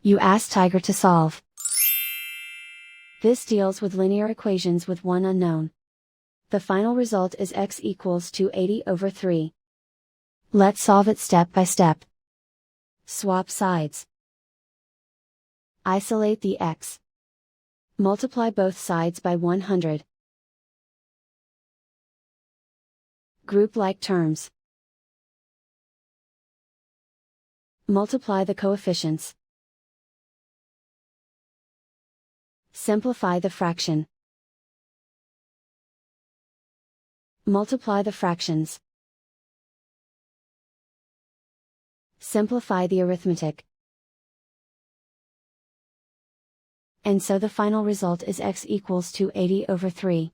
You ask Tiger to solve. This deals with linear equations with one unknown. The final result is x equals 280/3. Let's solve it step by step. Swap sides. Isolate the x. Multiply both sides by 100. Group like terms. Multiply the coefficients. Simplify the fraction. Multiply the fractions. Simplify the arithmetic. And so the final result is x equals 280/3.